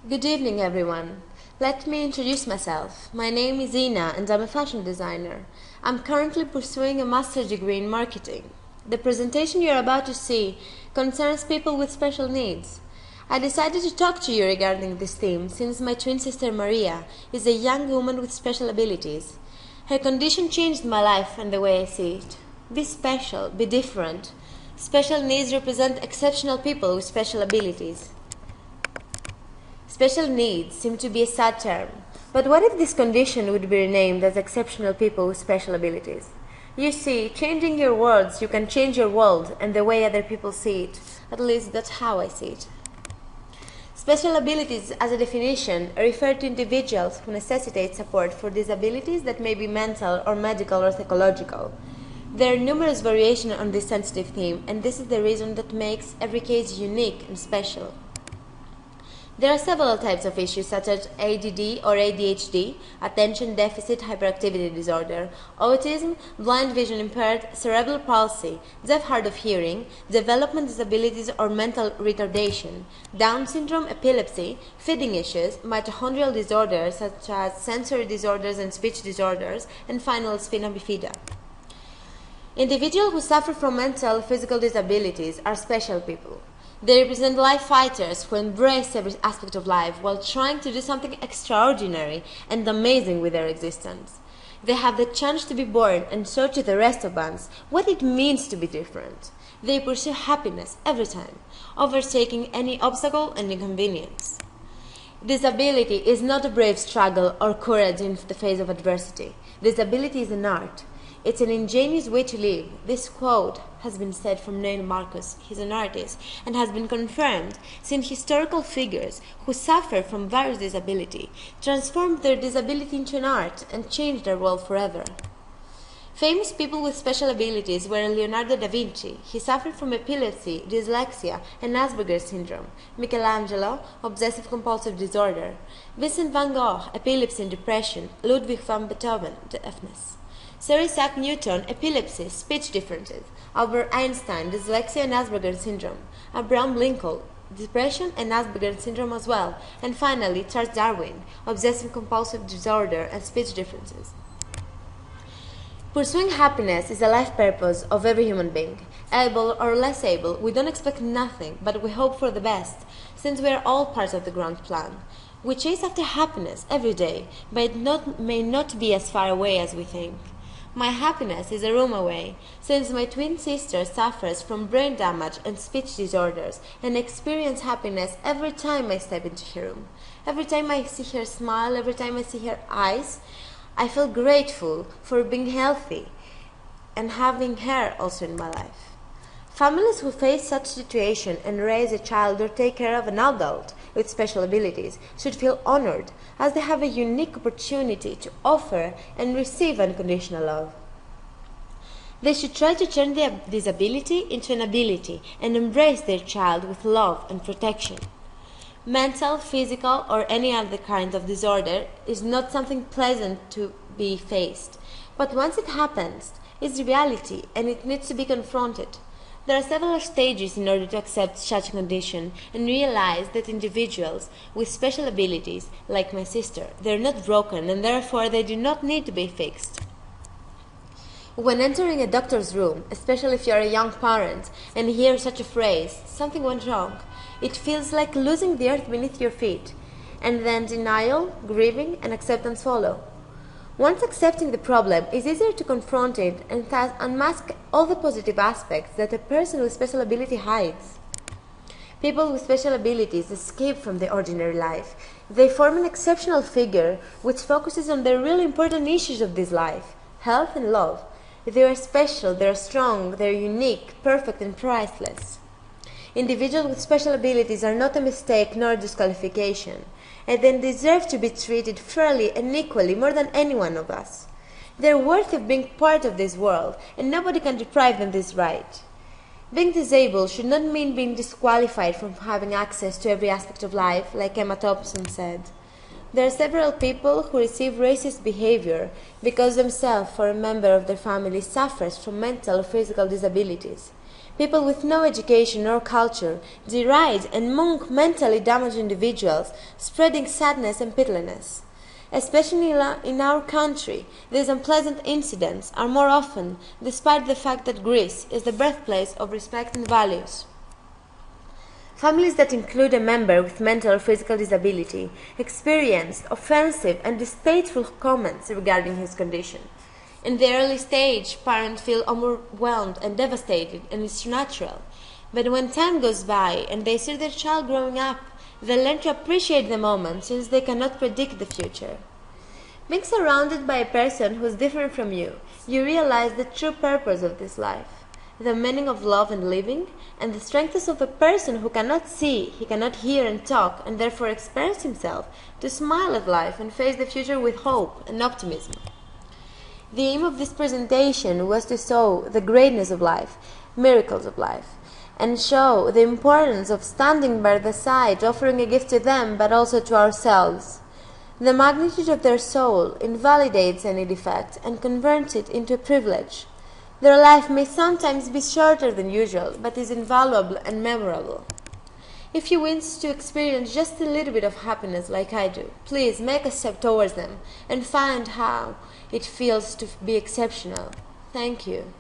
Good evening, everyone. Let me introduce myself. My name is Zina and I'm a fashion designer. I'm currently pursuing a master's degree in marketing. The presentation you're about to see concerns people with special needs. I decided to talk to you regarding this theme since my twin sister Maria is a young woman with special abilities. Her condition changed my life and the way I see it. Be special, be different. Special needs represent exceptional people with special abilities. Special needs seem to be a sad term, but what if this condition would be renamed as exceptional people with special abilities? You see, changing your words, you can change your world and the way other people see it. At least that's how I see it. Special abilities, as a definition, refer to individuals who necessitate support for disabilities that may be mental or medical or psychological. There are numerous variations on this sensitive theme, and this is the reason that makes every case unique and special. There are several types of issues such as ADD or ADHD, attention deficit hyperactivity disorder, autism, blind vision impaired, cerebral palsy, deaf hard of hearing, development disabilities or mental retardation, Down syndrome, epilepsy, feeding issues, mitochondrial disorders such as sensory disorders and speech disorders, and final spina bifida. Individuals who suffer from mental or physical disabilities are special people. They represent life fighters who embrace every aspect of life while trying to do something extraordinary and amazing with their existence. They have the chance to be born and show to the rest of us what it means to be different. They pursue happiness every time, overtaking any obstacle and inconvenience. Disability is not a brave struggle or courage in the face of adversity. Disability is an art. It's an ingenious way to live. This quote has been said from Neil Marcus, he's an artist, and has been confirmed since historical figures who suffer from various disability transformed their disability into an art and changed their world forever. Famous people with special abilities were Leonardo da Vinci. He suffered from epilepsy, dyslexia, and Asperger's syndrome. Michelangelo, obsessive-compulsive disorder. Vincent van Gogh, epilepsy and depression. Ludwig van Beethoven, deafness. Sir Isaac Newton, epilepsy, speech differences. Albert Einstein, dyslexia and Asperger's syndrome. Abraham Lincoln, depression and Asperger's syndrome as well. And finally, Charles Darwin, obsessive-compulsive disorder and speech differences. Pursuing happiness is a life purpose of every human being. Able or less able, we don't expect nothing, but we hope for the best, since we are all parts of the grand plan. We chase after happiness every day, but it may not be as far away as we think. My happiness is a room away, since my twin sister suffers from brain damage and speech disorders, and experience happiness every time I step into her room. Every time I see her smile, every time I see her eyes, I feel grateful for being healthy and having her also in my life. Families who face such situation and raise a child or take care of an adult with special abilities should feel honored, as they have a unique opportunity to offer and receive unconditional love. They should try to turn their disability into an ability and embrace their child with love and protection. Mental, physical, or any other kind of disorder is not something pleasant to be faced, but once it happens, it's reality and it needs to be confronted. There are several stages in order to accept such a condition and realize that individuals with special abilities, like my sister, they're not broken and therefore they do not need to be fixed. When entering a doctor's room, especially if you are a young parent, and hear such a phrase, something went wrong, it feels like losing the earth beneath your feet, and then denial, grieving, and acceptance follow. Once accepting the problem, it's easier to confront it and thus unmask all the positive aspects that a person with special ability hides. People with special abilities escape from the ordinary life. They form an exceptional figure which focuses on the really important issues of this life, health and love. They are special, they are strong, they are unique, perfect and priceless. Individuals with special abilities are not a mistake nor a disqualification, and they deserve to be treated fairly and equally more than any one of us. They are worthy of being part of this world, and nobody can deprive them this right. Being disabled should not mean being disqualified from having access to every aspect of life, like Emma Thompson said. There are several people who receive racist behavior because themselves or a member of their family suffers from mental or physical disabilities. People with no education or culture deride and mock mentally damaged individuals, spreading sadness and pitilessness. Especially in our country, these unpleasant incidents are more often, despite the fact that Greece is the birthplace of respect and values. Families that include a member with mental or physical disability experience offensive and distasteful comments regarding his condition. In the early stage, parents feel overwhelmed and devastated, and it's natural. But when time goes by and they see their child growing up, they learn to appreciate the moment since they cannot predict the future. Being surrounded by a person who is different from you, you realize the true purpose of this life, the meaning of love and living, and the strength of a person who cannot see, he cannot hear and talk, and therefore experience himself to smile at life and face the future with hope and optimism. The aim of this presentation was to show the greatness of life, miracles of life, and show the importance of standing by their side, offering a gift to them, but also to ourselves. The magnitude of their soul invalidates any defect and converts it into a privilege. Their life may sometimes be shorter than usual, but is invaluable and memorable. If you wish to experience just a little bit of happiness like I do, please make a step towards them and find how it feels to be exceptional. Thank you.